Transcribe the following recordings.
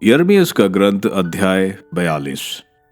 यिर्मयाह का ग्रंथ अध्याय 42।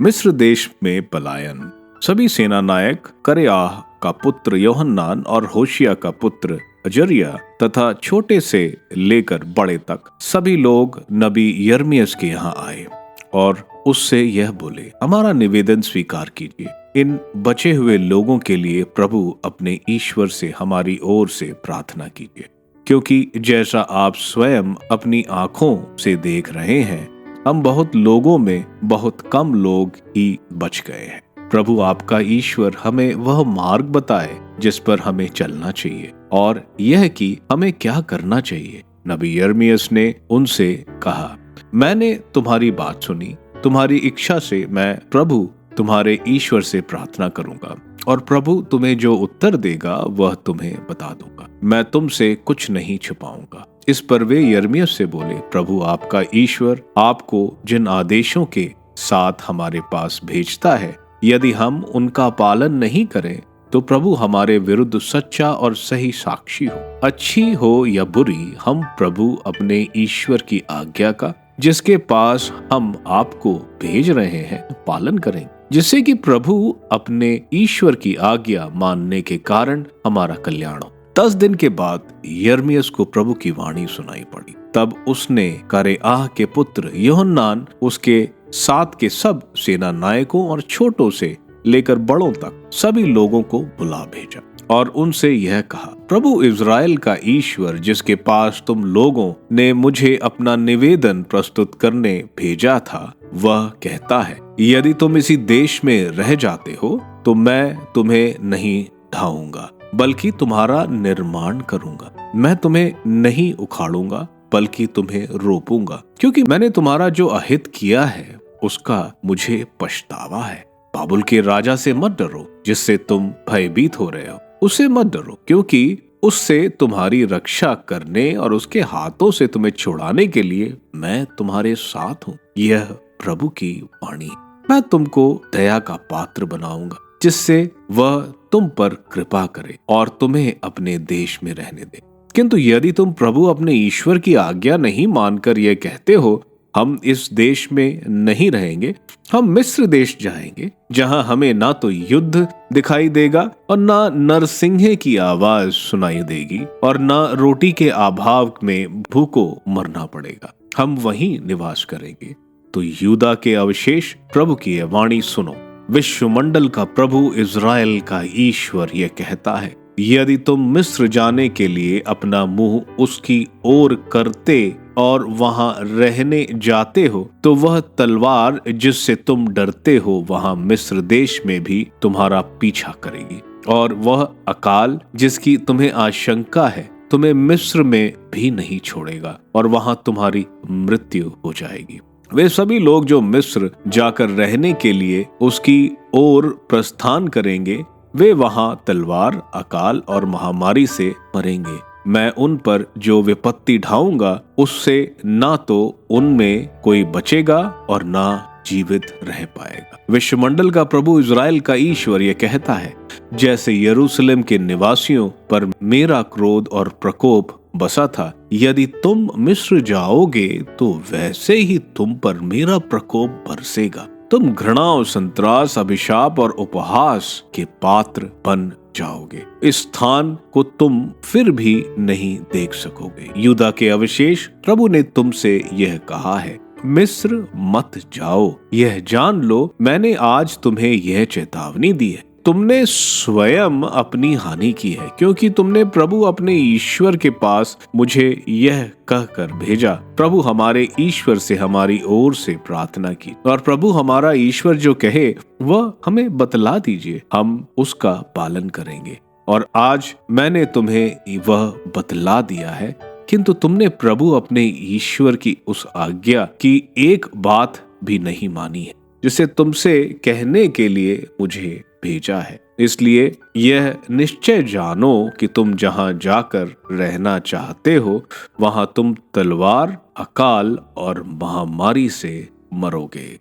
मिस्र देश में पलायन। सभी सेना नायक करेआह का पुत्र योहन्नान और होशिया का पुत्र अजर्याह तथा छोटे से लेकर बड़े तक सभी लोग नबी यिर्मयाह के यहाँ आए और उससे यह बोले, हमारा निवेदन स्वीकार कीजिए। इन बचे हुए लोगों के लिए प्रभु अपने ईश्वर से हमारी ओर से प्रार्थना कीजिए, क्योंकि जैसा आप स्वयं अपनी आंखों से देख रहे हैं, हम बहुत लोगों में बहुत कम लोग ही बच गए हैं। प्रभु आपका ईश्वर हमें वह मार्ग बताए जिस पर हमें चलना चाहिए और यह कि हमें क्या करना चाहिए। नबी यिर्मयाह ने उनसे कहा, मैंने तुम्हारी बात सुनी, तुम्हारी इच्छा से मैं प्रभु तुम्हारे ईश्वर से प्रार्थना करूंगा और प्रभु तुम्हें जो उत्तर देगा वह तुम्हें बता दूंगा। मैं तुमसे कुछ नहीं छिपाऊंगा। इस पर वे यिर्मयाह से बोले, प्रभु आपका ईश्वर आपको जिन आदेशों के साथ हमारे पास भेजता है, यदि हम उनका पालन नहीं करें तो प्रभु हमारे विरुद्ध सच्चा और सही साक्षी हो। अच्छी हो या बुरी, हम प्रभु अपने ईश्वर की आज्ञा का, जिसके पास हम आपको भेज रहे हैं, पालन करें, जिससे कि प्रभु अपने ईश्वर की आज्ञा मानने के कारण हमारा कल्याण हो। 10 दिन के बाद यिर्मयाह को प्रभु की वाणी सुनाई पड़ी। तब उसने करेआह के पुत्र योहन्नान, उसके साथ के सब सेना नायकों और छोटों से लेकर बड़ों तक सभी लोगों को बुला भेजा और उनसे यह कहा, प्रभु इज़राइल का ईश्वर, जिसके पास तुम लोगों ने मुझे अपना निवेदन प्रस्तुत करने भेजा था, वह कहता है, यदि तुम इसी देश में रह जाते हो तो मैं तुम्हें नहीं ढाऊंगा बल्कि तुम्हारा निर्माण करूंगा। मैं तुम्हें नहीं उखाड़ूंगा बल्कि तुम्हें रोपूंगा, क्योंकि मैंने तुम्हारा जो अहित किया है उसका मुझे पछतावा है। बाबुल के राजा से मत डरो, जिससे तुम भयभीत हो रहे हो, उसे मत डरो, क्योंकि उससे तुम्हारी रक्षा करने और उसके हाथों से तुम्हें छुड़ाने के लिए मैं तुम्हारे साथ हूँ। यह प्रभु की वाणी। मैं तुमको दया का पात्र बनाऊंगा, जिससे वह तुम पर कृपा करे और तुम्हें अपने देश में रहने दे। किंतु यदि तुम प्रभु अपने ईश्वर की आज्ञा नहीं मानकर यह कहते हो, हम इस देश में नहीं रहेंगे, हम मिस्र देश जाएंगे, जहां हमें ना तो युद्ध दिखाई देगा और ना नरसिंह की आवाज सुनाई देगी और ना रोटी के अभाव में भूखों मरना पड़ेगा। हम वहीं निवास करेंगे। तो यहूदा के अवशेष, प्रभु की यह वाणी सुनो। विश्वमंडल का प्रभु इज़राइल का ईश्वर यह कहता है, यदि तुम मिस्र जाने के लिए अपना मुंह उसकी ओर करते और वहां रहने जाते हो, तो वह तलवार जिससे तुम डरते हो वहां मिस्र देश में भी तुम्हारा पीछा करेगी, और वह अकाल जिसकी तुम्हें आशंका है तुम्हें मिस्र में भी नहीं छोड़ेगा और वहां तुम्हारी मृत्यु हो जाएगी। वे सभी लोग जो मिस्र जाकर रहने के लिए उसकी ओर प्रस्थान करेंगे, वे वहां तलवार, अकाल और महामारी से मरेंगे। मैं उन पर जो विपत्ति ढाऊंगा, उससे ना तो उनमें कोई बचेगा और ना जीवित रह पाएगा। विश्वमंडल का प्रभु इज़राइल का ईश्वर यह कहता है, जैसे यरूशलेम के निवासियों पर मेरा क्रोध और प्रकोप बसा था, यदि तुम मिस्र जाओगे तो वैसे ही तुम पर मेरा प्रकोप बरसेगा। तुम घृणा और संत्रास, अभिशाप और उपहास के पात्र बन जाओगे। इस स्थान को तुम फिर भी नहीं देख सकोगे। यहूदा के अवशेष, प्रभु ने तुमसे यह कहा है, मिस्र मत जाओ। यह जान लो, मैंने आज तुम्हें यह चेतावनी दी है। तुमने स्वयं अपनी हानि की है, क्योंकि तुमने प्रभु अपने ईश्वर के पास मुझे यह कहकर भेजा, प्रभु हमारे ईश्वर से हमारी ओर से प्रार्थना की, और प्रभु हमारा ईश्वर जो कहे वह हमें बतला दीजिए, हम उसका पालन करेंगे। और आज मैंने तुम्हें वह बतला दिया है, किंतु तुमने प्रभु अपने ईश्वर की उस आज्ञा की एक बात भी नहीं मानी है, जिसे तुमसे कहने के लिए मुझे भेजा है। इसलिए यह निश्चय जानो कि तुम जहां जाकर रहना चाहते हो, वहां तुम तलवार, अकाल और महामारी से मरोगे।